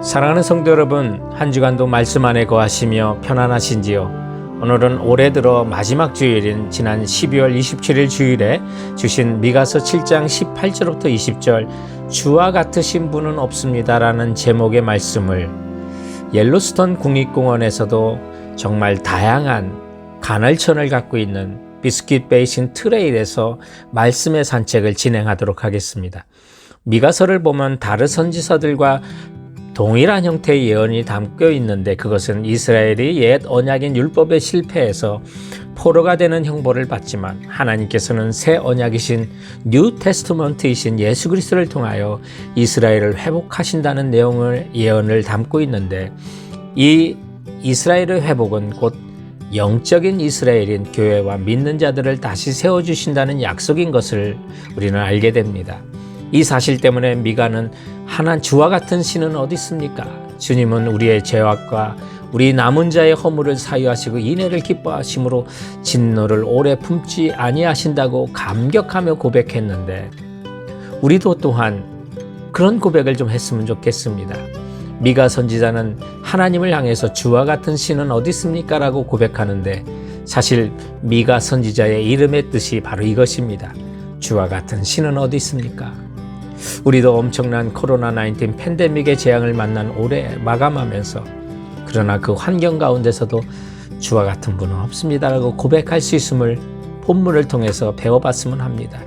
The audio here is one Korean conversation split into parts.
사랑하는 성도 여러분, 한 주간도 말씀 안에 거하시며 편안하신지요? 오늘은 올해 들어 마지막 주일인 지난 12월 27일 주일에 주신 미가서 7장 18절부터 20절 주와 같으신 분은 없습니다라는 제목의 말씀을 옐로스톤 국립공원에서도 정말 다양한 간헐천을 갖고 있는 비스킷 베이신 트레일에서 말씀의 산책을 진행하도록 하겠습니다. 미가서를 보면 다른 선지서들과 동일한 형태의 예언이 담겨 있는데 그것은 이스라엘이 옛 언약인 율법에 실패해서 포로가 되는 형벌을 받지만 하나님께서는 새 언약이신 뉴 테스트먼트이신 예수 그리스도를 통하여 이스라엘을 회복하신다는 내용을 예언을 담고 있는데 이 이스라엘의 회복은 곧 영적인 이스라엘인 교회와 믿는 자들을 다시 세워주신다는 약속인 것을 우리는 알게 됩니다. 이 사실 때문에 미가는 하나님 주와 같은 신은 어디 있습니까? 주님은 우리의 죄악과 우리 남은 자의 허물을 사유하시고 인애를 기뻐하심으로 진노를 오래 품지 아니하신다고 감격하며 고백했는데 우리도 또한 그런 고백을 좀 했으면 좋겠습니다. 미가 선지자는 하나님을 향해서 주와 같은 신은 어디 있습니까? 라고 고백하는데 사실 미가 선지자의 이름의 뜻이 바로 이것입니다. 주와 같은 신은 어디 있습니까? 우리도 엄청난 코로나19 팬데믹의 재앙을 만난 올해 마감하면서 그러나 그 환경 가운데서도 주와 같은 분은 없습니다라고 고백할 수 있음을 본문을 통해서 배워봤으면 합니다.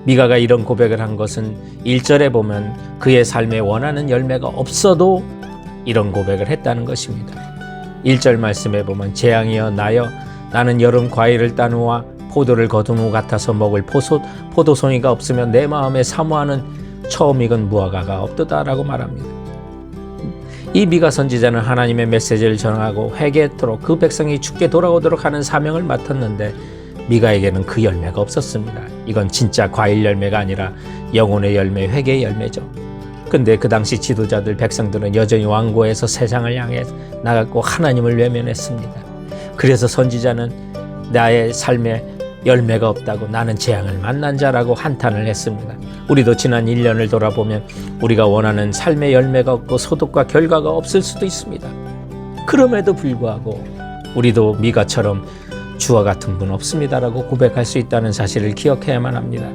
미가가 이런 고백을 한 것은 1절에 보면 그의 삶에 원하는 열매가 없어도 이런 고백을 했다는 것입니다. 1절 말씀에 보면 재앙이여 나여 나는 여름 과일을 따누와 포도를 거둔 후 같아서 먹을 포도송이가 없으면 내 마음에 사모하는 처음 익은 무화과가 없도다라고 말합니다. 이 미가 선지자는 하나님의 메시지를 전하고 회개토록 그 백성이 주께 돌아오도록 하는 사명을 맡았는데 미가에게는 그 열매가 없었습니다. 이건 진짜 과일 열매가 아니라 영혼의 열매, 회개의 열매죠. 근데 그 당시 지도자들, 백성들은 여전히 완고해서 세상을 향해 나갔고 하나님을 외면했습니다. 그래서 선지자는 나의 삶에 열매가 없다고 나는 재앙을 만난 자라고 한탄을 했습니다. 우리도 지난 1년을 돌아보면 우리가 원하는 삶의 열매가 없고 소득과 결과가 없을 수도 있습니다. 그럼에도 불구하고 우리도 미가처럼 주와 같은 분 없습니다라고 고백할 수 있다는 사실을 기억해야만 합니다.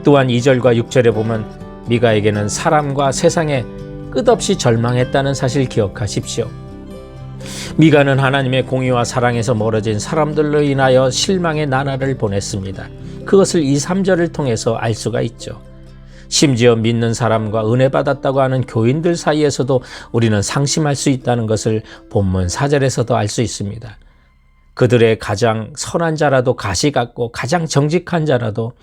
또한 2절과 6절에 보면 미가에게는 사람과 세상에 끝없이 절망했다는 사실 기억하십시오. 미가는 하나님의 공의와 사랑에서 멀어진 사람들로 인하여 실망의 나날을 보냈습니다. 그것을 2, 3절을 통해서 알 수가 있죠. 심지어 믿는 사람과 은혜 받았다고 하는 교인들 사이에서도 우리는 상심할 수 있다는 것을 본문 4절에서도 알 수 있습니다. 그들의 가장 선한 자라도 가시 같고 가장 정직한 자라도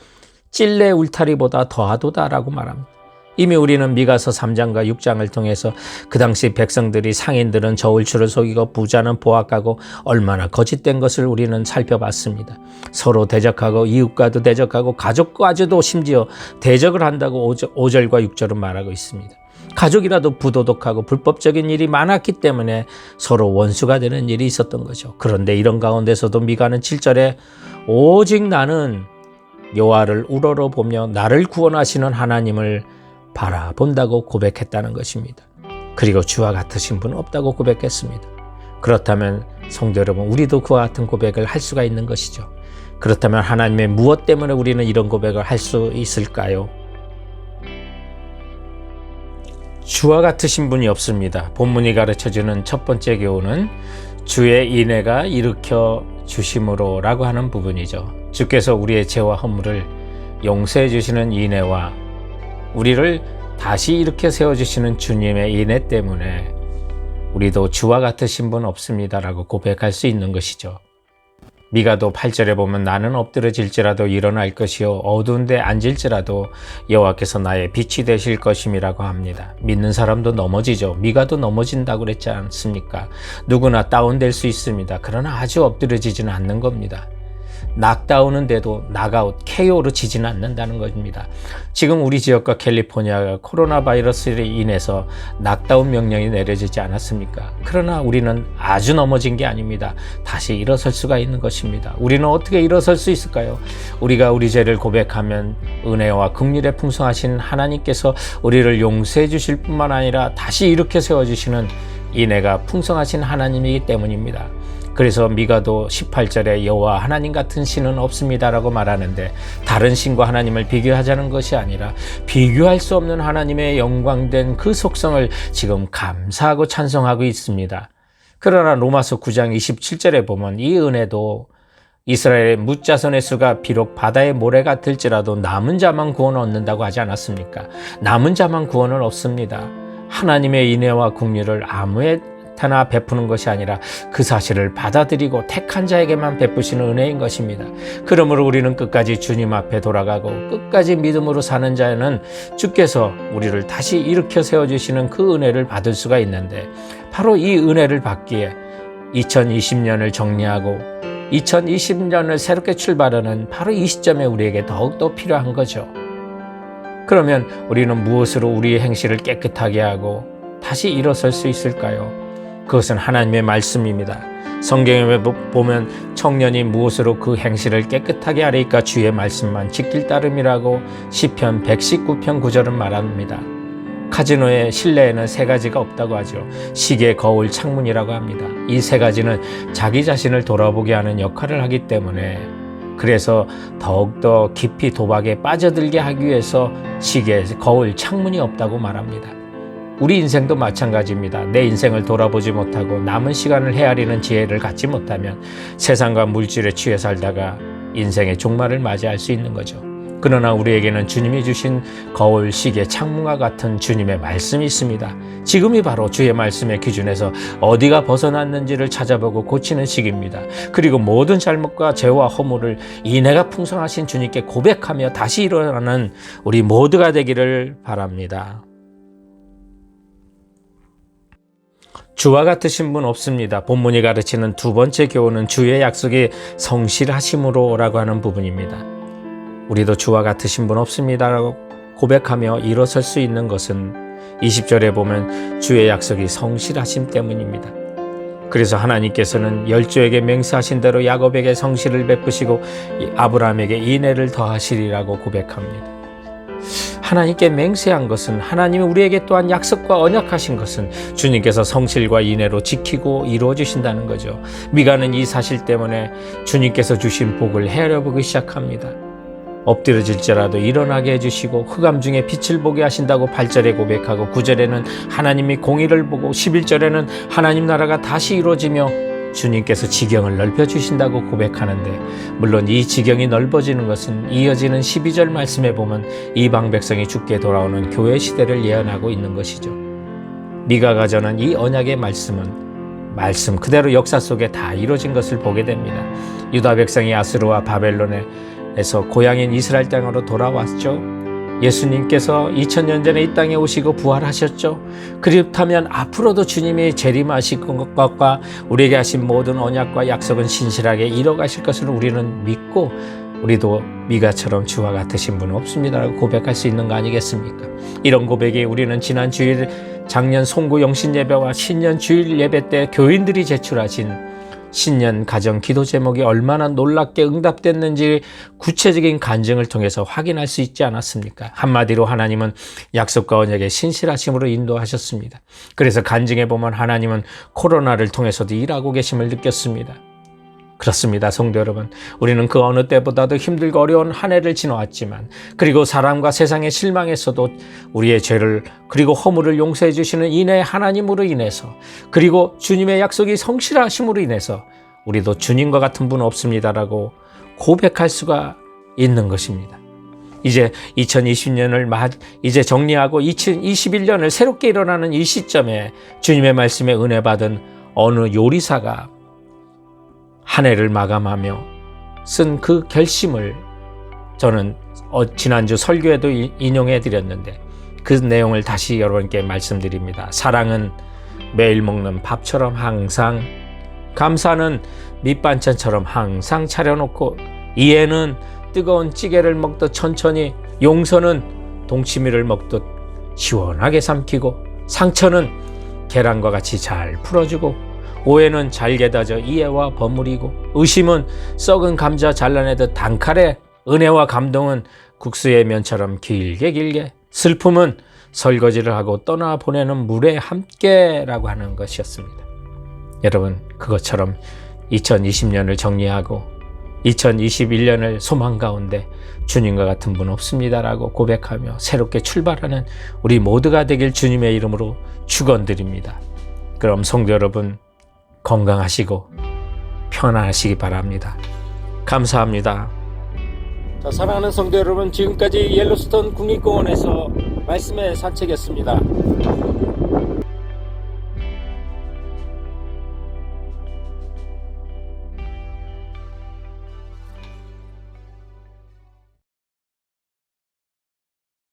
찔레 울타리보다 더하도다라고 말합니다. 이미 우리는 미가서 3장과 6장을 통해서 그 당시 백성들이 상인들은 저울추를 속이고 부자는 보악하고 얼마나 거짓된 것을 우리는 살펴봤습니다. 서로 대적하고 이웃과도 대적하고 가족과도 심지어 대적을 한다고 5절과 6절은 말하고 있습니다. 가족이라도 부도덕하고 불법적인 일이 많았기 때문에 서로 원수가 되는 일이 있었던 거죠. 그런데 이런 가운데서도 미가는 7절에 오직 나는 여호와를 우러러 보며 나를 구원하시는 하나님을 바라본다고 고백했다는 것입니다. 그리고 주와 같으신 분은 없다고 고백했습니다. 그렇다면 성도 여러분, 우리도 그와 같은 고백을 할 수가 있는 것이죠. 그렇다면 하나님의 무엇 때문에 우리는 이런 고백을 할 수 있을까요? 주와 같으신 분이 없습니다. 본문이 가르쳐주는 첫 번째 교훈은 주의 인애가 일으켜 주심으로 라고 하는 부분이죠. 주께서 우리의 죄와 허물을 용서해 주시는 인애와 우리를 다시 일으켜 세워주시는 주님의 인애 때문에 우리도 주와 같으신 분 없습니다라고 고백할 수 있는 것이죠. 미가도 8절에 보면 나는 엎드러질지라도 일어날 것이요 어두운데 앉을지라도 여호와께서 나의 빛이 되실 것임이라고 합니다. 믿는 사람도 넘어지죠. 미가도 넘어진다고 그랬지 않습니까? 누구나 다운될 수 있습니다. 그러나 아주 엎드러지지는 않는 겁니다. 낙다운은데도 낙아웃, KO로 지지는 않는다는 겁니다. 지금 우리 지역과 캘리포니아가 코로나 바이러스로 인해서 낙다운 명령이 내려지지 않았습니까? 그러나 우리는 아주 넘어진 게 아닙니다. 다시 일어설 수가 있는 것입니다. 우리는 어떻게 일어설 수 있을까요? 우리가 우리 죄를 고백하면 은혜와 긍휼에 풍성하신 하나님께서 우리를 용서해 주실 뿐만 아니라 다시 일으켜 세워주시는 인애가 풍성하신 하나님이기 때문입니다. 그래서 미가도 18절에 여호와 하나님 같은 신은 없습니다라고 말하는데, 다른 신과 하나님을 비교하자는 것이 아니라 비교할 수 없는 하나님의 영광된 그 속성을 지금 감사하고 찬송하고 있습니다. 그러나 로마서 9장 27절에 보면 이 은혜도 이스라엘의 뭇자선의 수가 비록 바다의 모래 같을지라도 남은 자만 구원 얻는다고 하지 않았습니까? 남은 자만 구원은 없습니다. 하나님의 인애와 긍휼을 아무에나 베푸는 것이 아니라 그 사실을 받아들이고 택한 자에게만 베푸시는 은혜인 것입니다. 그러므로 우리는 끝까지 주님 앞에 돌아가고 끝까지 믿음으로 사는 자는 주께서 우리를 다시 일으켜 세워주시는 그 은혜를 받을 수가 있는데, 바로 이 은혜를 받기에 2020년을 정리하고 2020년을 새롭게 출발하는 바로 이 시점에 우리에게 더욱더 필요한 거죠. 그러면 우리는 무엇으로 우리의 행실을 깨끗하게 하고 다시 일어설 수 있을까요? 그것은 하나님의 말씀입니다. 성경에 보면 청년이 무엇으로 그 행실을 깨끗하게 하리까? 주의 말씀만 지킬 따름이라고 시편 119편 9절은 말합니다. 카지노의 실내에는 세 가지가 없다고 하죠. 시계, 거울, 창문이라고 합니다. 이 세 가지는 자기 자신을 돌아보게 하는 역할을 하기 때문에, 그래서 더욱더 깊이 도박에 빠져들게 하기 위해서 시계, 거울, 창문이 없다고 말합니다. 우리 인생도 마찬가지입니다. 내 인생을 돌아보지 못하고 남은 시간을 헤아리는 지혜를 갖지 못하면 세상과 물질에 취해 살다가 인생의 종말을 맞이할 수 있는 거죠. 그러나 우리에게는 주님이 주신 거울, 시계, 창문과 같은 주님의 말씀이 있습니다. 지금이 바로 주의 말씀의 기준에서 어디가 벗어났는지를 찾아보고 고치는 시기입니다. 그리고 모든 잘못과 죄와 허물을 인애가 풍성하신 주님께 고백하며 다시 일어나는 우리 모두가 되기를 바랍니다. 주와 같으신 분 없습니다. 본문이 가르치는 두 번째 교훈은 주의 약속이 성실하심으로라고 하는 부분입니다. 우리도 주와 같으신 분 없습니다라고 고백하며 일어설 수 있는 것은 20절에 보면 주의 약속이 성실하심 때문입니다. 그래서 하나님께서는 열조에게 맹세하신 대로 야곱에게 성실을 베푸시고 아브라함에게 인애를 더하시리라고 고백합니다. 하나님께 맹세한 것은, 하나님이 우리에게 또한 약속과 언약하신 것은 주님께서 성실과 인애로 지키고 이루어 주신다는 거죠. 미가는 이 사실 때문에 주님께서 주신 복을 헤아려보기 시작합니다. 엎드려질지라도 일어나게 해주시고 흑암 중에 빛을 보게 하신다고 8절에 고백하고, 9절에는 하나님이 공의를 보고 11절에는 하나님 나라가 다시 이루어지며 주님께서 지경을 넓혀주신다고 고백하는데, 물론 이 지경이 넓어지는 것은 이어지는 12절 말씀에 보면 이방 백성이 죽게 돌아오는 교회 시대를 예언하고 있는 것이죠. 미가가 전한 이 언약의 말씀은 말씀 그대로 역사 속에 다 이루어진 것을 보게 됩니다. 유다 백성이 아수르와 바벨론에서 고향인 이스라엘 땅으로 돌아왔죠. 예수님께서 2000년 전에 이 땅에 오시고 부활하셨죠. 그렇다면 앞으로도 주님이 재림하실 것과 우리에게 하신 모든 언약과 약속은 신실하게 이뤄가실 것을 우리는 믿고, 우리도 미가처럼 주와 같으신 분은 없습니다라고 고백할 수 있는 거 아니겠습니까? 이런 고백이 우리는 지난 주일 작년 송구 영신 예배와 신년 주일 예배 때 교인들이 제출하신 신년 가정 기도 제목이 얼마나 놀랍게 응답됐는지 구체적인 간증을 통해서 확인할 수 있지 않았습니까? 한마디로 하나님은 약속과 언약의 신실하심으로 인도하셨습니다. 그래서 간증해 보면 하나님은 코로나를 통해서도 일하고 계심을 느꼈습니다. 그렇습니다, 성도 여러분. 우리는 그 어느 때보다도 힘들고 어려운 한 해를 지나왔지만, 그리고 사람과 세상의 실망에서도 우리의 죄를 그리고 허물을 용서해 주시는 인의 하나님으로 인해서, 그리고 주님의 약속이 성실하심으로 인해서 우리도 주님과 같은 분 없습니다라고 고백할 수가 있는 것입니다. 이제 2020년을 이제 정리하고 2021년을 새롭게 일어나는 이 시점에 주님의 말씀에 은혜 받은 어느 요리사가 한 해를 마감하며 쓴 그 결심을 저는 지난주 설교에도 인용해 드렸는데, 그 내용을 다시 여러분께 말씀드립니다. 사랑은 매일 먹는 밥처럼 항상 감사는 밑반찬처럼 항상 차려놓고, 이해는 뜨거운 찌개를 먹듯 천천히, 용서는 동치미를 먹듯 시원하게 삼키고, 상처는 계란과 같이 잘 풀어주고, 오해는 잘게 다져 이해와 버무리고, 의심은 썩은 감자 잘라내듯 단칼에, 은혜와 감동은 국수의 면처럼 길게, 슬픔은 설거지를 하고 떠나보내는 물에 함께라고 하는 것이었습니다. 여러분, 그것처럼 2020년을 정리하고 2021년을 소망 가운데 주님과 같은 분 없습니다라고 고백하며 새롭게 출발하는 우리 모두가 되길 주님의 이름으로 축원드립니다. 그럼 성도 여러분, 건강하시고 편안하시기 바랍니다. 감사합니다. 자, 사랑하는 성도 여러분, 지금까지 옐로스톤 국립공원에서 말씀의 산책이었습니다.